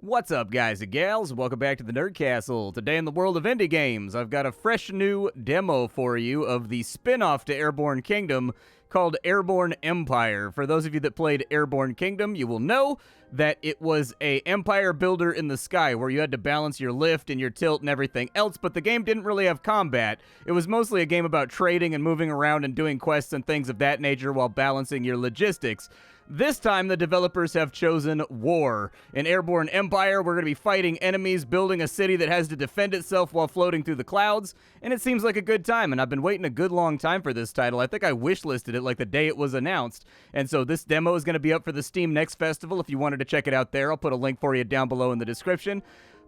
What's up, guys and gals? Welcome back to the Nerd Castle. Today in the world of indie games, I've got a fresh new demo for you of the spin-off to Airborne Kingdom called Airborne Empire. For those of you that played Airborne Kingdom, you will know that it was a empire builder in the sky where you had to balance your lift and your tilt and everything else, but the game didn't really have combat. It was mostly a game about trading and moving around and doing quests and things of that nature while balancing your logistics. This time, the developers have chosen war. In Airborne Empire, we're going to be fighting enemies, building a city that has to defend itself while floating through the clouds, and it seems like a good time, and I've been waiting a good long time for this title. I think I wishlisted it like the day it was announced, and so this demo is going to be up for the Steam Next Festival if you wanted to check it out there. I'll put a link for you down below in the description.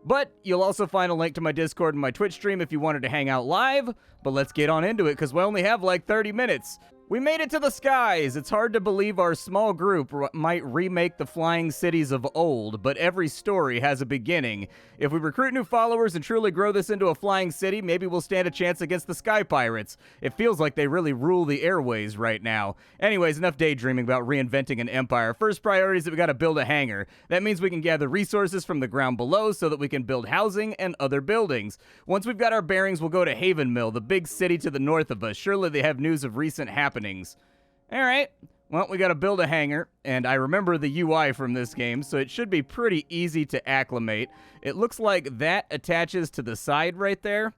But you'll also find a link to my Discord and my Twitch stream if you wanted to hang out live. But let's get on into it, because we only have like 30 minutes. We made it to the skies. It's hard to believe our small group might remake the flying cities of old, but every story has a beginning. If we recruit new followers and truly grow this into a flying city, maybe we'll stand a chance against the Sky Pirates. It feels like they really rule the airways right now. Anyways, enough daydreaming about reinventing an empire. First priority is that we gotta build a hangar. That means we can gather resources from the ground below so that we can build housing and other buildings. Once we've got our bearings, we'll go to Haven Mill, the big city to the north of us. Surely they have news of recent happenings. All right, well, we got to build a hangar, and I remember the UI from this game, so it should be pretty easy to acclimate. It looks like that attaches to the side right there.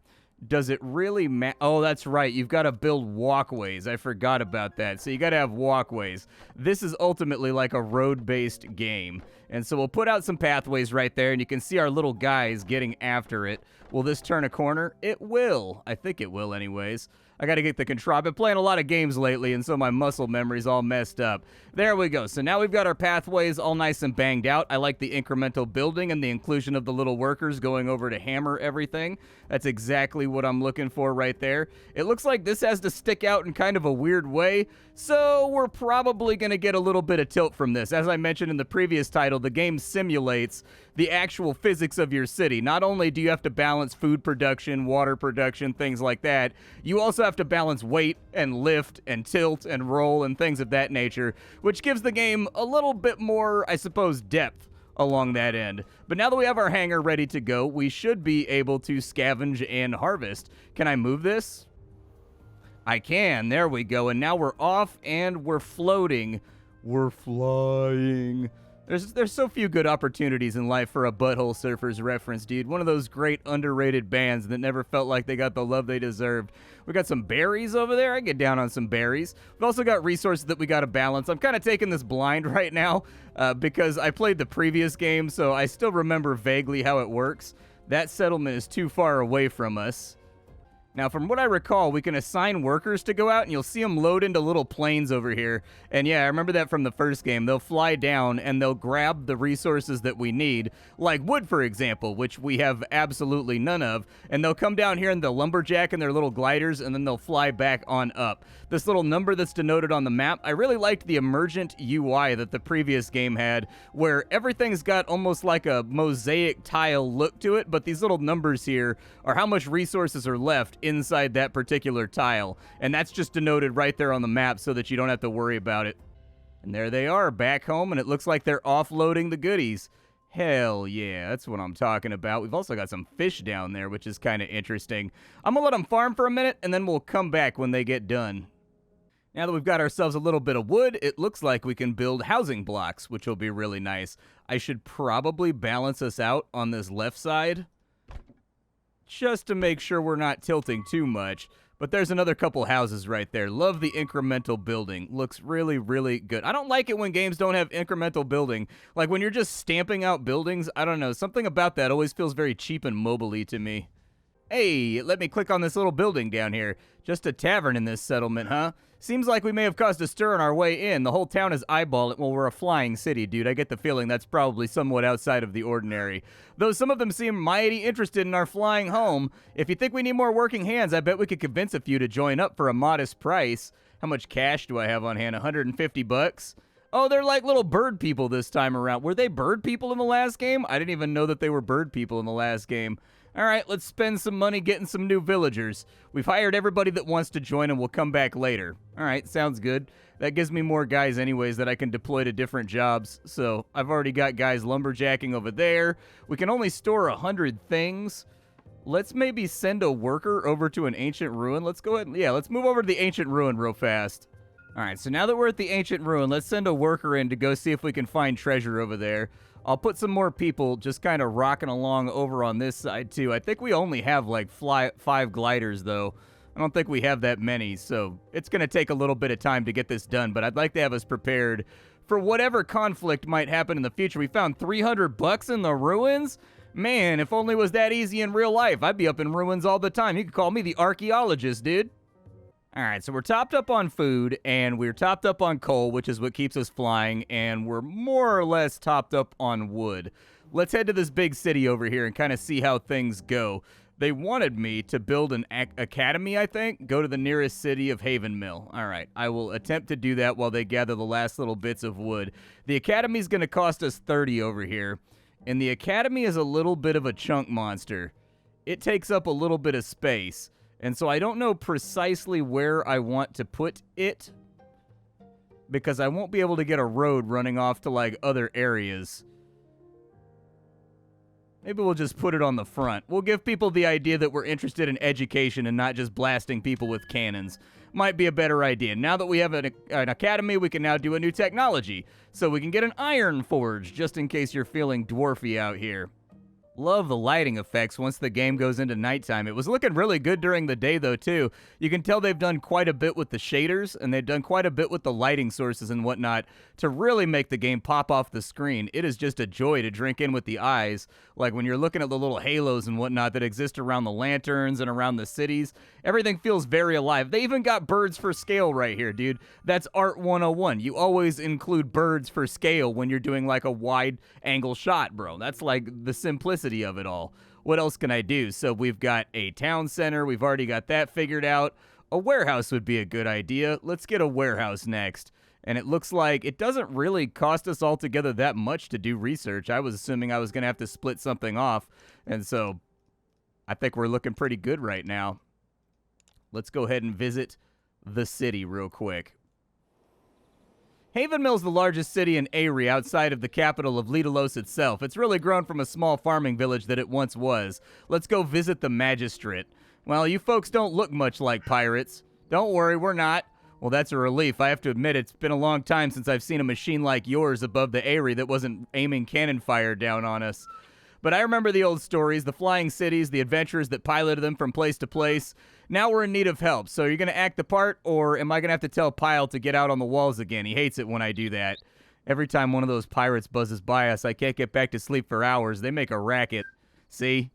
Does it really Oh, that's right. You've got to build walkways. I forgot about that. So you got to have walkways. This is ultimately like a road-based game. And so we'll put out some pathways right there, and you can see our little guys getting after it. Will this turn a corner? It will. I think it will anyways. I got to get the control. I've been playing a lot of games lately, and so my muscle memory's all messed up. There we go. So now we've got our pathways all nice and banged out. I like the incremental building and the inclusion of the little workers going over to hammer everything. That's exactly what I'm looking for right there. It looks like this has to stick out in kind of a weird way, so we're probably going to get a little bit of tilt from this. As I mentioned in the previous title, the game simulates the actual physics of your city. Not only do you have to balance food production, water production, things like that, you also have to balance weight and lift and tilt and roll and things of that nature, which gives the game a little bit more, I suppose, depth along that end. But now that we have our hangar ready to go, we should be able to scavenge and harvest. Can I move this? I can. There we go. And now we're off and we're floating. We're flying. There's so few good opportunities in life for a Butthole Surfers reference, dude. One of those great underrated bands that never felt like they got the love they deserved. We got some berries over there. I get down on some berries. We've also got resources that we got to balance. I'm kind of taking this blind right now because I played the previous game, so I still remember vaguely how it works. That settlement is too far away from us. Now, from what I recall, we can assign workers to go out, and you'll see them load into little planes over here. And yeah, I remember that from the first game. They'll fly down, and they'll grab the resources that we need, like wood, for example, which we have absolutely none of. And they'll come down here, and they'll lumberjack in their little gliders, and then they'll fly back on up. This little number that's denoted on the map, I really liked the emergent UI that the previous game had, where everything's got almost like a mosaic tile look to it, but these little numbers here are how much resources are left inside that particular tile, and that's just denoted right there on the map so that you don't have to worry about it. And there they are back home, and it looks like they're offloading the goodies. Hell yeah, that's what I'm talking about. We've also got some fish down there, which is kind of interesting. I'm gonna let them farm for a minute, and then we'll come back when they get done. Now that we've got ourselves a little bit of wood, it looks like we can build housing blocks, which will be really nice. I should probably balance us out on this left side, just to make sure we're not tilting too much. But there's another couple houses right there. Love the incremental building. Looks really, really good. I don't like it when games don't have incremental building. Like when you're just stamping out buildings, I don't know. Something about that always feels very cheap and mobile-y to me. Hey, let me click on this little building down here. Just a tavern in this settlement, huh? Seems like we may have caused a stir on our way in. The whole town is eyeballing. Well, we're a flying city, dude. I get the feeling that's probably somewhat outside of the ordinary. Though some of them seem mighty interested in our flying home. If you think we need more working hands, I bet we could convince a few to join up for a modest price. How much cash do I have on hand? 150 bucks? Oh, they're like little bird people this time around. Were they bird people in the last game? I didn't even know that they were bird people in the last game. All right, let's spend some money getting some new villagers. We've hired everybody that wants to join and we'll come back later. All right, sounds good. That gives me more guys anyways that I can deploy to different jobs. So I've already got guys lumberjacking over there. We can only store 100 things. Let's maybe send a worker over to an ancient ruin. Let's go ahead and, yeah, let's move over to the ancient ruin real fast. All right, so now that we're at the ancient ruin, let's send a worker in to go see if we can find treasure over there. I'll put some more people just kind of rocking along over on this side, too. I think we only have, like, 5 gliders, though. I don't think we have that many, so it's going to take a little bit of time to get this done, but I'd like to have us prepared for whatever conflict might happen in the future. We found 300 bucks in the ruins? Man, if only it was that easy in real life, I'd be up in ruins all the time. You could call me the archaeologist, dude. All right, so we're topped up on food, and we're topped up on coal, which is what keeps us flying, and we're more or less topped up on wood. Let's head to this big city over here and kind of see how things go. They wanted me to build an academy, I think, go to the nearest city of Haven Mill. All right, I will attempt to do that while they gather the last little bits of wood. The academy's going to cost us 30 over here, and the academy is a little bit of a chunk monster. It takes up a little bit of space. And so I don't know precisely where I want to put it because I won't be able to get a road running off to, like, other areas. Maybe we'll just put it on the front. We'll give people the idea that we're interested in education and not just blasting people with cannons. Might be a better idea. Now that we have an academy, we can now do a new technology. So we can get an iron forge, just in case you're feeling dwarfy out here. Love the lighting effects once the game goes into nighttime. It was looking really good during the day, though, too. You can tell they've done quite a bit with the shaders, and they've done quite a bit with the lighting sources and whatnot to really make the game pop off the screen. It is just a joy to drink in with the eyes. Like when you're looking at the little halos and whatnot that exist around the lanterns and around the cities, everything feels very alive. They even got birds for scale right here, dude. That's Art 101. You always include birds for scale when you're doing like a wide angle shot, bro. That's like the simplicity of it all. What else can I do? So we've got a town center. We've already got that figured out. A warehouse would be a good idea. Let's get a warehouse next. And it looks like it doesn't really cost us altogether that much to do research. I was assuming I was going to have to split something off. And so I think we're looking pretty good right now. Let's go ahead and visit the city real quick. Haven Mill is the largest city in Aerie outside of the capital of Lidelos itself. It's really grown from a small farming village that it once was. Let's go visit the magistrate. Well, you folks don't look much like pirates. Don't worry, we're not. Well, that's a relief. I have to admit, it's been a long time since I've seen a machine like yours above the Aerie that wasn't aiming cannon fire down on us. But I remember the old stories, the flying cities, the adventurers that piloted them from place to place. Now we're in need of help, so you're going to act the part, or am I going to have to tell Pyle to get out on the walls again? He hates it when I do that. Every time one of those pirates buzzes by us, I can't get back to sleep for hours. They make a racket. See?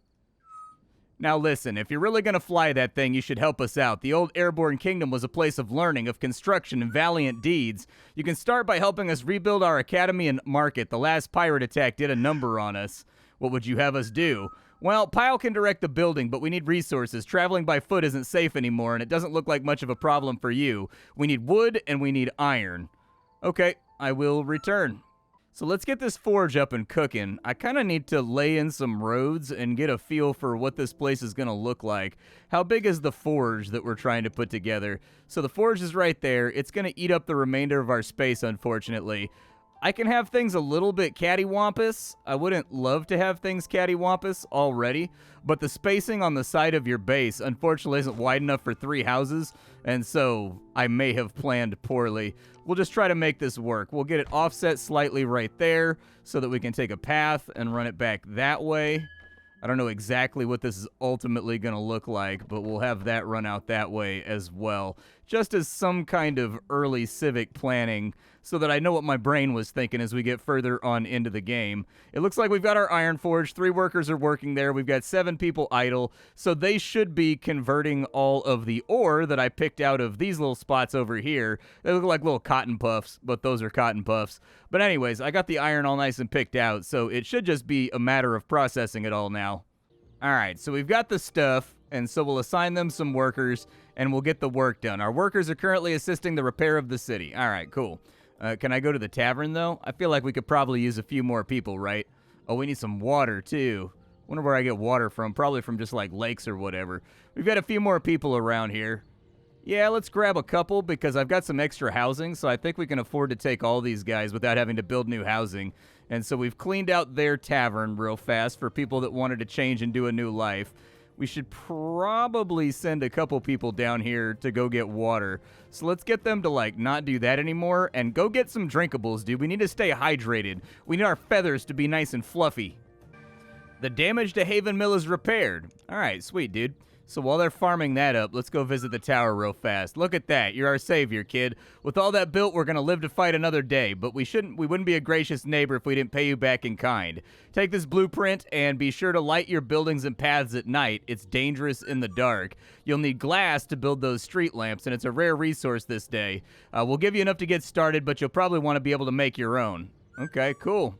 Now listen, if you're really going to fly that thing, you should help us out. The old Airborne Kingdom was a place of learning, of construction, and valiant deeds. You can start by helping us rebuild our academy and market. The last pirate attack did a number on us. What would you have us do? Well, Pyle can direct the building, but we need resources. Traveling by foot isn't safe anymore, and it doesn't look like much of a problem for you. We need wood, and we need iron. Okay, I will return. So let's get this forge up and cooking. I kind of need to lay in some roads and get a feel for what this place is going to look like. How big is the forge that we're trying to put together? So the forge is right there. It's going to eat up the remainder of our space, unfortunately. I can have things a little bit cattywampus. I wouldn't love to have things cattywampus already, but the spacing on the side of your base, unfortunately, isn't wide enough for 3 houses, and so I may have planned poorly. We'll just try to make this work. We'll get it offset slightly right there so that we can take a path and run it back that way. I don't know exactly what this is ultimately going to look like, but we'll have that run out that way as well, just as some kind of early civic planning so that I know what my brain was thinking as we get further on into the game. It looks like we've got our iron forge. 3 workers are working there. We've got 7 people idle, so they should be converting all of the ore that I picked out of these little spots over here. They look like little cotton puffs, but those are cotton puffs. But anyways, I got the iron all nice and picked out, so it should just be a matter of processing it all now. All right, so we've got the stuff, and so we'll assign them some workers, and we'll get the work done. Our workers are currently assisting the repair of the city. All right, cool. Can I go to the tavern, though? I feel like we could probably use a few more people, right? Oh, we need some water, too. Wonder where I get water from. Probably from just, like, lakes or whatever. We've got a few more people around here. Yeah, let's grab a couple because I've got some extra housing, so I think we can afford to take all these guys without having to build new housing. And so we've cleaned out their tavern real fast for people that wanted to change and do a new life. We should probably send a couple people down here to go get water. So let's get them to, like, not do that anymore and go get some drinkables, dude. We need to stay hydrated. We need our feathers to be nice and fluffy. The damage to Haven Mill is repaired. All right, sweet, dude. So while they're farming that up, let's go visit the tower real fast. Look at that. You're our savior, kid. With all that built, we're going to live to fight another day, but we wouldn't be a gracious neighbor if we didn't pay you back in kind. Take this blueprint and be sure to light your buildings and paths at night. It's dangerous in the dark. You'll need glass to build those street lamps, and it's a rare resource this day. We'll give you enough to get started, but you'll probably want to be able to make your own. Okay, cool.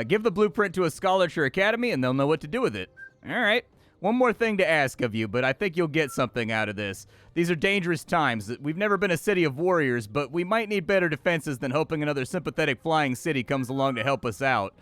Give the blueprint to a Scholarship Academy, and they'll know what to do with it. All right. One more thing to ask of you, but I think you'll get something out of this. These are dangerous times. We've never been a city of warriors, but we might need better defenses than hoping another sympathetic flying city comes along to help us out.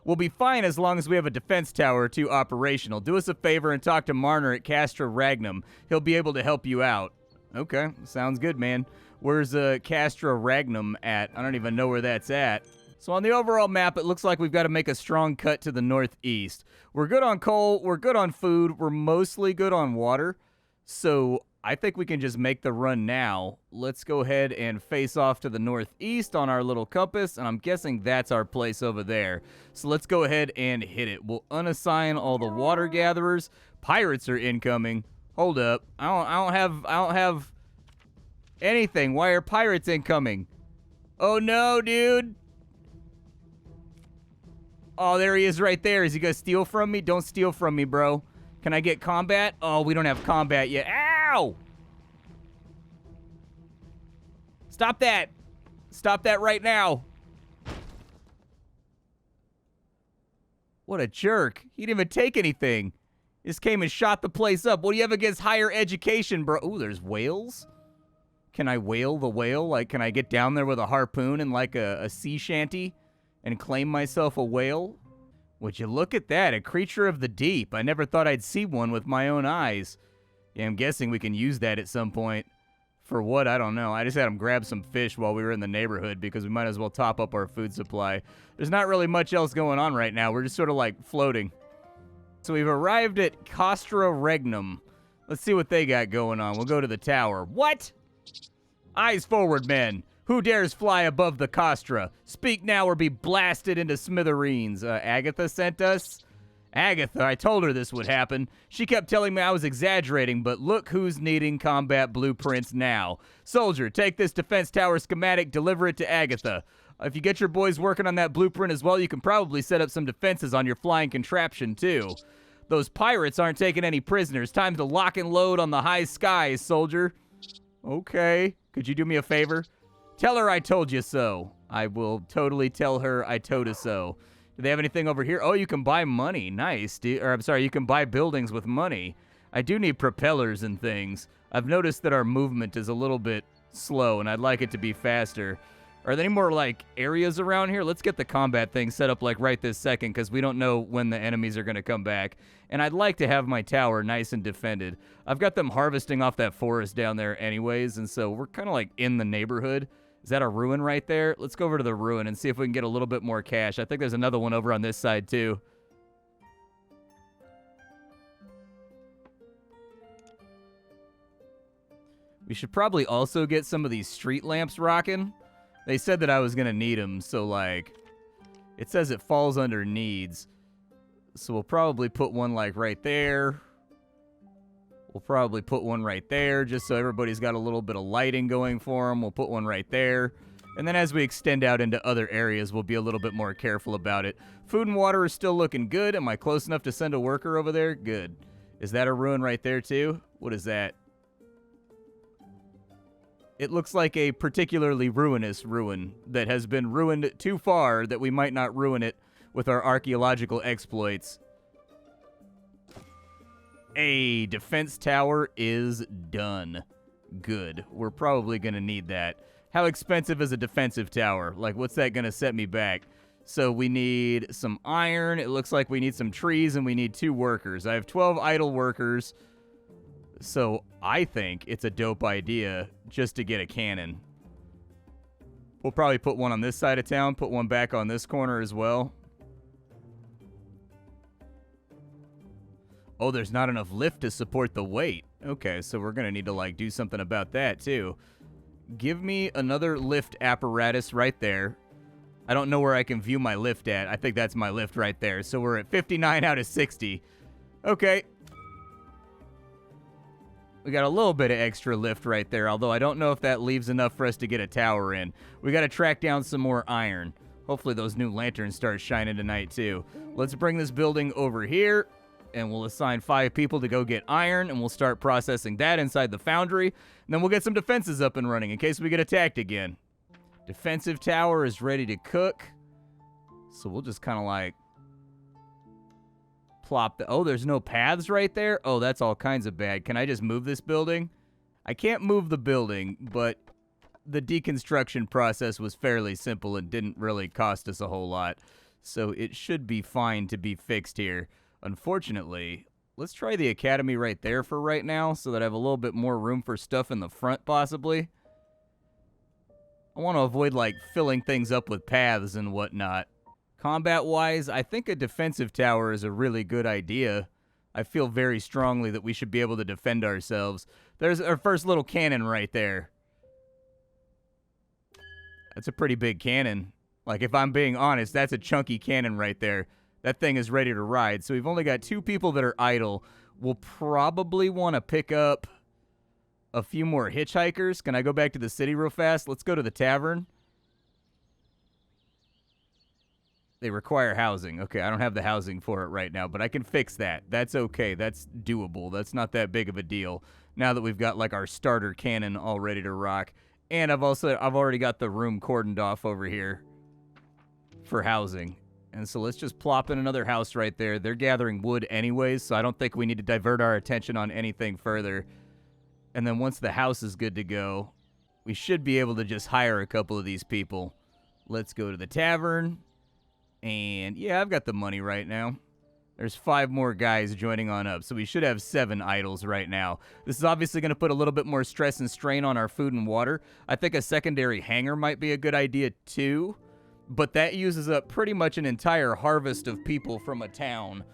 We'll be fine as long as we have a defense tower or two operational. Do us a favor and talk to Marner at Castra Ragnum. He'll be able to help you out. Okay, sounds good, man. Where's Castra Ragnum at? I don't even know where that's at. So on the overall map, it looks like we've got to make a strong cut to the northeast. We're good on coal, we're good on food, we're mostly good on water. So I think we can just make the run now. Let's go ahead and face off to the northeast on our little compass, and I'm guessing that's our place over there. So let's go ahead and hit it. We'll unassign all the water gatherers. Pirates are incoming. Hold up. I don't have anything. Why are pirates incoming? Oh no, dude. Oh, there he is right there. Is he going to steal from me? Don't steal from me, bro. Can I get combat? Oh, we don't have combat yet. Ow! Stop that. Stop that right now. What a jerk. He didn't even take anything. He just came and shot the place up. What do you have against higher education, bro? Ooh, there's whales? Can I whale the whale? Like, can I get down there with a harpoon and like a sea shanty? And claim myself a whale? Would you look at that, a creature of the deep. I never thought I'd see one with my own eyes. Yeah, I'm guessing we can use that at some point. For what? I don't know. I just had him grab some fish while we were in the neighborhood because we might as well top up our food supply. There's not really much else going on right now. We're just sort of like floating. So we've arrived at Castra Regnum. Let's see what they got going on. We'll go to the tower. What? Eyes forward, men. Who dares fly above the Castra? Speak now or be blasted into smithereens. Agatha sent us? Agatha, I told her this would happen. She kept telling me I was exaggerating, but look who's needing combat blueprints now. Soldier, take this defense tower schematic, deliver it to Agatha. If you get your boys working on that blueprint as well, you can probably set up some defenses on your flying contraption, too. Those pirates aren't taking any prisoners. Time to lock and load on the high skies, soldier. Okay. Could you do me a favor? Tell her I told you so. I will totally tell her I told her so. Do they have anything over here? Oh, you can buy money. Nice. I'm sorry, you can buy buildings with money. I do need propellers and things. I've noticed that our movement is a little bit slow, and I'd like it to be faster. Are there any more, like, areas around here? Let's get the combat thing set up, like, right this second, because we don't know when the enemies are going to come back. And I'd like to have my tower nice and defended. I've got them harvesting off that forest down there anyways, and so we're kind of, like, in the neighborhood. Is that a ruin right there? Let's go over to the ruin and see if we can get a little bit more cash. I think there's another one over on this side, too. We should probably also get some of these street lamps rocking. They said that I was going to need them, so, like, it says it falls under needs. So we'll probably put one, like, right there. We'll probably put one right there just so everybody's got a little bit of lighting going for them. We'll put one right there. And then as we extend out into other areas, we'll be a little bit more careful about it. Food and water is still looking good. Am I close enough to send a worker over there? Good. Is that a ruin right there too? What is that? It looks like a particularly ruinous ruin that has been ruined too far that we might not ruin it with our archaeological exploits. A defense tower is done. Good. We're probably going to need that. How expensive is a defensive tower? Like, what's that going to set me back? So we need some iron. It looks like we need some trees, and we need 2 workers. I have 12 idle workers. So I think it's a dope idea just to get a cannon. We'll probably put one on this side of town, put one back on this corner as well. Oh, there's not enough lift to support the weight. Okay, so we're going to need to, like, do something about that, too. Give me another lift apparatus right there. I don't know where I can view my lift at. I think that's my lift right there. So we're at 59 out of 60. Okay. We got a little bit of extra lift right there, although I don't know if that leaves enough for us to get a tower in. We got to track down some more iron. Hopefully those new lanterns start shining tonight, too. Let's bring this building over here, and we'll assign 5 people to go get iron, and we'll start processing that inside the foundry. And then we'll get some defenses up and running in case we get attacked again. Defensive tower is ready to cook. So we'll just kind of like plop the... Oh, there's no paths right there? Oh, that's all kinds of bad. Can I just move this building? I can't move the building, but the deconstruction process was fairly simple and didn't really cost us a whole lot. So it should be fine to be fixed here. Unfortunately, let's try the academy right there for right now so that I have a little bit more room for stuff in the front possibly. I want to avoid, like, filling things up with paths and whatnot. Combat-wise, I think a defensive tower is a really good idea. I feel very strongly that we should be able to defend ourselves. There's our first little cannon right there. That's a pretty big cannon. Like, if I'm being honest, that's a chunky cannon right there. That thing is ready to ride. So we've only got 2 people that are idle. We'll probably want to pick up a few more hitchhikers. Can I go back to the city real fast? Let's go to the tavern. They require housing. Okay, I don't have the housing for it right now, but I can fix that. That's okay. That's doable. That's not that big of a deal. Now that we've got like our starter cannon all ready to rock. And I've already got the room cordoned off over here for housing. And so let's just plop in another house right there. They're gathering wood anyways, so I don't think we need to divert our attention on anything further. And then once the house is good to go, we should be able to just hire a couple of these people. Let's go to the tavern. And yeah, I've got the money right now. There's 5 more guys joining on up, so we should have 7 idols right now. This is obviously going to put a little bit more stress and strain on our food and water. I think a secondary hangar might be a good idea too, but that uses up pretty much an entire harvest of people from a town.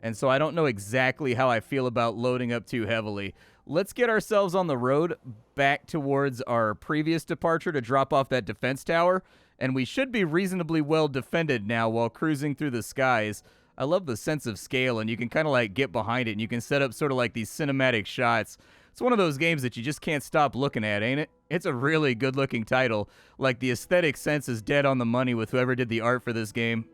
And so I don't know exactly how I feel about loading up too heavily. Let's get ourselves on the road back towards our previous departure to drop off that defense tower. And we should be reasonably well defended now while cruising through the skies. I love the sense of scale, and you can kind of like get behind it, and you can set up sort of like these cinematic shots. It's one of those games that you just can't stop looking at, ain't it? It's a really good-looking title. Like, the aesthetic sense is dead on the money with whoever did the art for this game.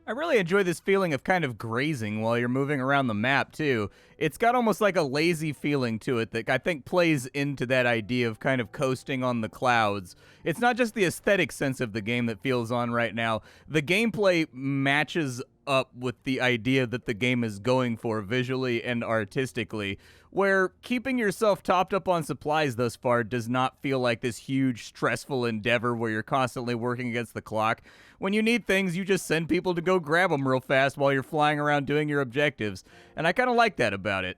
I really enjoy this feeling of kind of grazing while you're moving around the map, too. It's got almost like a lazy feeling to it that I think plays into that idea of kind of coasting on the clouds. It's not just the aesthetic sense of the game that feels on right now. The gameplay matches up with the idea that the game is going for visually and artistically, where keeping yourself topped up on supplies thus far does not feel like this huge stressful endeavor where you're constantly working against the clock. When you need things, you just send people to go grab them real fast while you're flying around doing your objectives, and I kind of like that about it.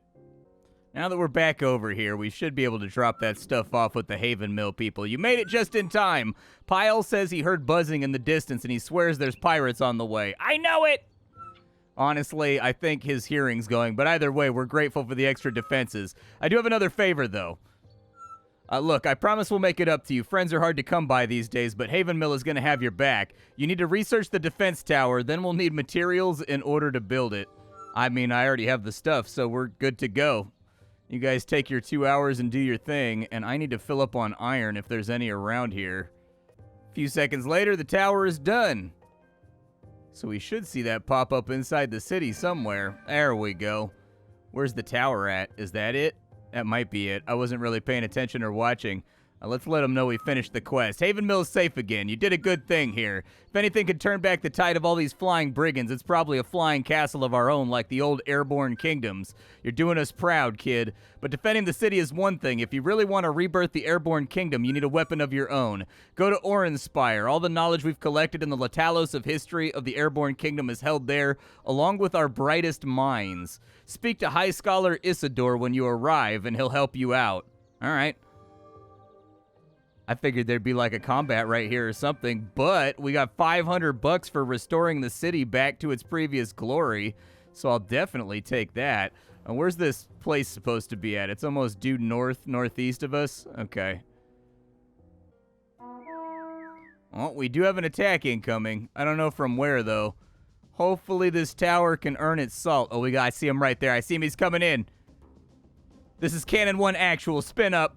Now that we're back over here, we should be able to drop that stuff off with the Haven Mill people. You made it just in time. Pyle says he heard buzzing in the distance, and he swears there's pirates on the way. I know it! Honestly, I think his hearing's going, but either way, we're grateful for the extra defenses. I do have another favor, though. Look, I promise we'll make it up to you. Friends are hard to come by these days, but Haven Mill is going to have your back. You need to research the defense tower, then we'll need materials in order to build it. I mean, I already have the stuff, so we're good to go. You guys take your 2 hours and do your thing, and I need to fill up on iron if there's any around here. A few seconds later, the tower is done. So we should see that pop up inside the city somewhere. There we go. Where's the tower at? Is that it? That might be it. I wasn't really paying attention or watching. Let's let them know we finished the quest. Haven Mill's safe again. You did a good thing here. If anything could turn back the tide of all these flying brigands, it's probably a flying castle of our own like the old Airborne Kingdoms. You're doing us proud, kid. But defending the city is one thing. If you really want to rebirth the Airborne Kingdom, you need a weapon of your own. Go to Orinspire. All the knowledge we've collected in the Latalos of history of the Airborne Kingdom is held there, along with our brightest minds. Speak to High Scholar Isidore when you arrive, and he'll help you out. All right. I figured there'd be like a combat right here or something, but we got $500 for restoring the city back to its previous glory, so I'll definitely take that. Where's this place supposed to be at? It's almost due northeast of us? Okay. Well, we do have an attack incoming. I don't know from where, though. Hopefully this tower can earn its salt. Oh, I see him right there. I see him. He's coming in. This is Cannon 1 Actual. Spin up.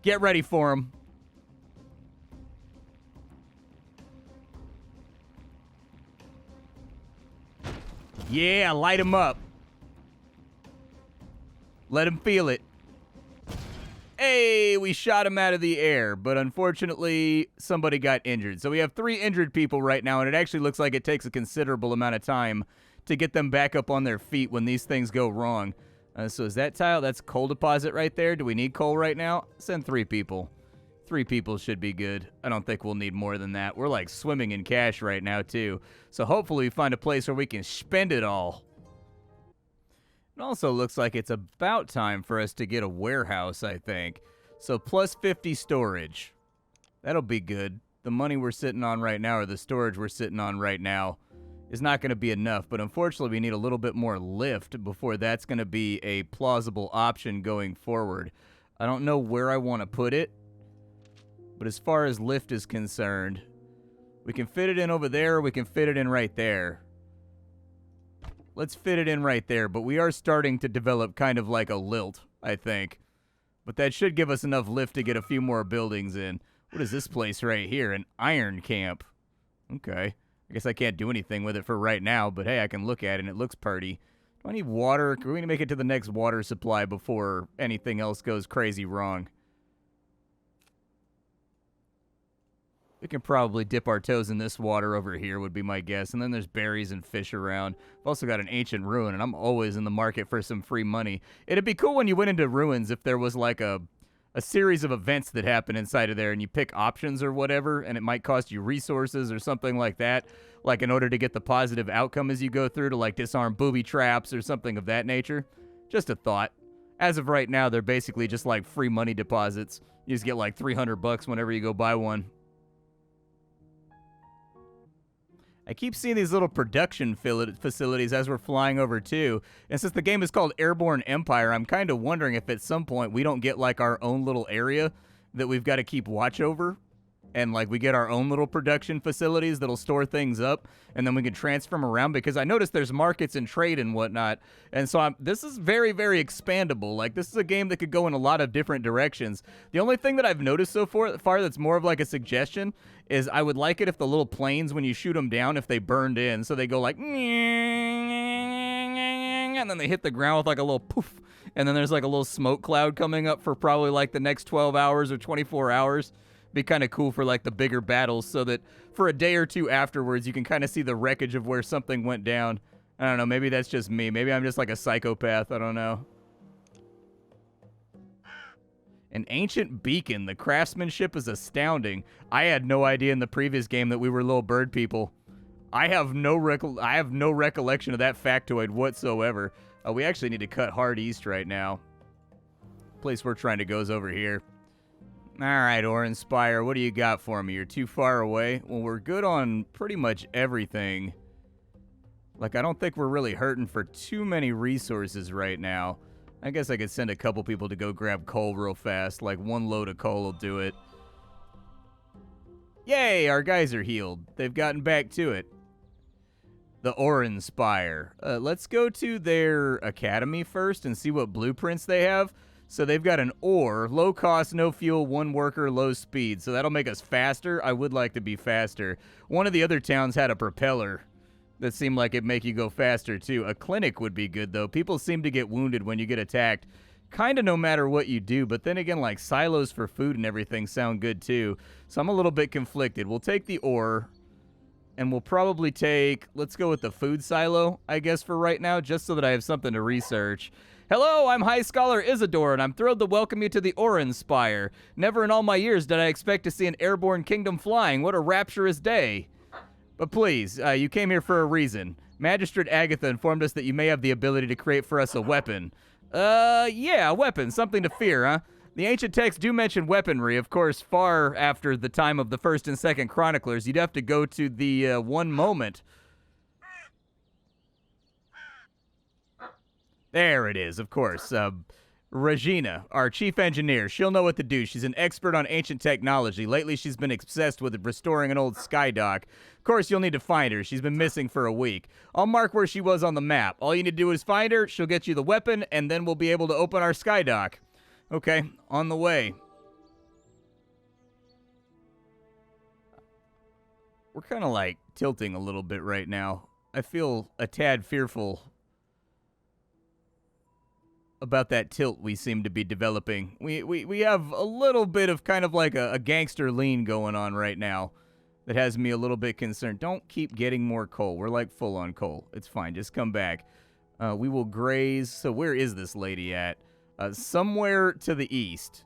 Get ready for him. Yeah, light him up. Let him feel it. Hey, we shot him out of the air, but unfortunately, somebody got injured. So we have 3 injured people right now, and it actually looks like it takes a considerable amount of time to get them back up on their feet when these things go wrong. So is that tile? That's coal deposit right there. Do we need coal right now? Send 3 people. 3 people should be good. I don't think we'll need more than that. We're like swimming in cash right now, too. So hopefully we find a place where we can spend it all. It also looks like it's about time for us to get a warehouse, I think. So plus 50 storage. That'll be good. The money we're sitting on right now, or the storage we're sitting on right now, is not going to be enough. But unfortunately, we need a little bit more lift before that's going to be a plausible option going forward. I don't know where I want to put it. But as far as lift is concerned, we can fit it in over there, or we can fit it in right there. Let's fit it in right there, but we are starting to develop kind of like a lilt, I think. But that should give us enough lift to get a few more buildings in. What is this place right here? An iron camp. Okay. I guess I can't do anything with it for right now, but hey, I can look at it and it looks pretty. Do I need water? Are we going to make it to the next water supply before anything else goes crazy wrong? We can probably dip our toes in this water over here would be my guess. And then there's berries and fish around. I've also got an ancient ruin, and I'm always in the market for some free money. It'd be cool when you went into ruins if there was like a series of events that happen inside of there, and you pick options or whatever, and it might cost you resources or something like that, like in order to get the positive outcome as you go through, to like disarm booby traps or something of that nature. Just a thought. As of right now, they're basically just like free money deposits. You just get like $300 whenever you go buy one. I keep seeing these little production facilities as we're flying over too. And since the game is called Airborne Empire, I'm kind of wondering if at some point we don't get like our own little area that we've got to keep watch over. And like we get our own little production facilities that'll store things up, and then we can transfer them around, because I noticed there's markets and trade and whatnot. And so this is very, very expandable. Like, this is a game that could go in a lot of different directions. The only thing that I've noticed so far that's more of like a suggestion is I would like it if the little planes, when you shoot them down, if they burned in, so they go like, and then they hit the ground with like a little poof, and then there's like a little smoke cloud coming up for probably like the next 12 hours or 24 hours. Be kind of cool for like the bigger battles, so that for a day or two afterwards you can kind of see the wreckage of where something went down. I don't know, maybe that's just me. Maybe I'm just like a psychopath. I don't know. An ancient beacon. The craftsmanship is astounding. I had no idea in the previous game that we were little bird people. I have no recollection of that factoid whatsoever. We actually need to cut hard east right now. Place we're trying to go is over here. All right, Orinspire, what do you got for me? You're too far away? Well, we're good on pretty much everything. Like, I don't think we're really hurting for too many resources right now. I guess I could send a couple people to go grab coal real fast. Like, 1 load of coal will do it. Yay, our guys are healed. They've gotten back to it. The Orinspire. Let's go to their academy first and see what blueprints they have. So they've got an ore, low cost, no fuel, 1 worker, low speed. So that'll make us faster. I would like to be faster. One of the other towns had a propeller that seemed like it'd make you go faster too. A clinic would be good though. People seem to get wounded when you get attacked. kind of no matter what you do, but then again, like, silos for food and everything sound good too. So I'm a little bit conflicted. We'll take the ore, and we'll probably take, let's go with the food silo, I guess, for right now, just so that I have something to research. Hello, I'm High Scholar Isidore, and I'm thrilled to welcome you to the Orin Spire. Never in all my years did I expect to see an airborne kingdom flying. What a rapturous day. But please, you came here for a reason. Magistrate Agatha informed us that you may have the ability to create for us a weapon. Yeah, a weapon. Something to fear, huh? The ancient texts do mention weaponry, of course, far after the time of the first and second chroniclers. You'd have to go to the one moment. There it is, of course. Regina, our chief engineer, she'll know what to do. She's an expert on ancient technology. Lately, she's been obsessed with restoring an old sky dock. Of course, you'll need to find her. She's been missing for a week. I'll mark where she was on the map. All you need to do is find her, she'll get you the weapon, and then we'll be able to open our sky dock. Okay, on the way. We're kind of like tilting a little bit right now. I feel a tad fearful about that tilt we seem to be developing. We have a little bit of kind of like a gangster lean going on right now that has me a little bit concerned. Don't keep getting more coal. We're like full on coal. It's fine. Just come back. We will graze. So where is this lady at? Somewhere to the east.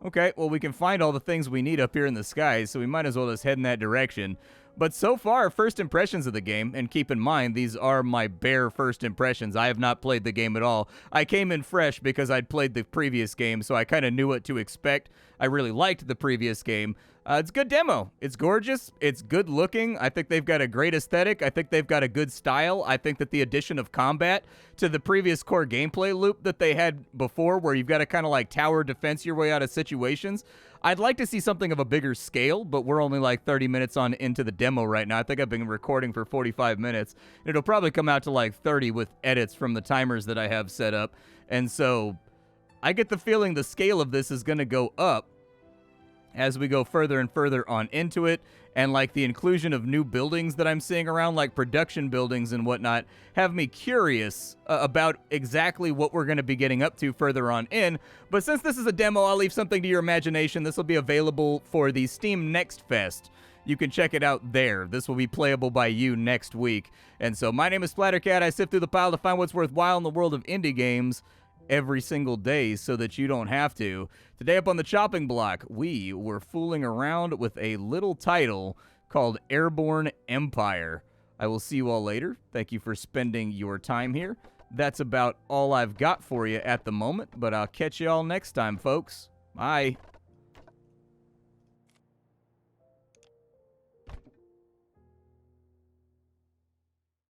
Okay, well, we can find all the things we need up here in the skies, so we might as well just head in that direction. But so far, first impressions of the game, and keep in mind, these are my bare first impressions. I have not played the game at all. I came in fresh because I'd played the previous game, so I kind of knew what to expect. I really liked the previous game. It's a good demo. It's gorgeous. It's good looking. I think they've got a great aesthetic. I think they've got a good style. I think that the addition of combat to the previous core gameplay loop that they had before, where you've got to kind of like tower defense your way out of situations, I'd like to see something of a bigger scale, but we're only like 30 minutes on into the demo right now. I think I've been recording for 45 minutes. It'll probably come out to like 30 with edits from the timers that I have set up. And so I get the feeling the scale of this is going to go up as we go further and further on into it. And like the inclusion of new buildings that I'm seeing around, like production buildings and whatnot, have me curious about exactly what we're going to be getting up to further on in. But since this is a demo, I'll leave something to your imagination. This will be available for the Steam Next Fest. You can check it out there. This will be playable by you next week. And so my name is Splattercat. I sift through the pile to find what's worthwhile in the world of indie games every single day so that you don't have to. Today up on the chopping block, we were fooling around with a little title called Airborne Empire. I will see you all later. Thank you for spending your time here. That's about all I've got for you at the moment, but I'll catch you all next time, folks. Bye.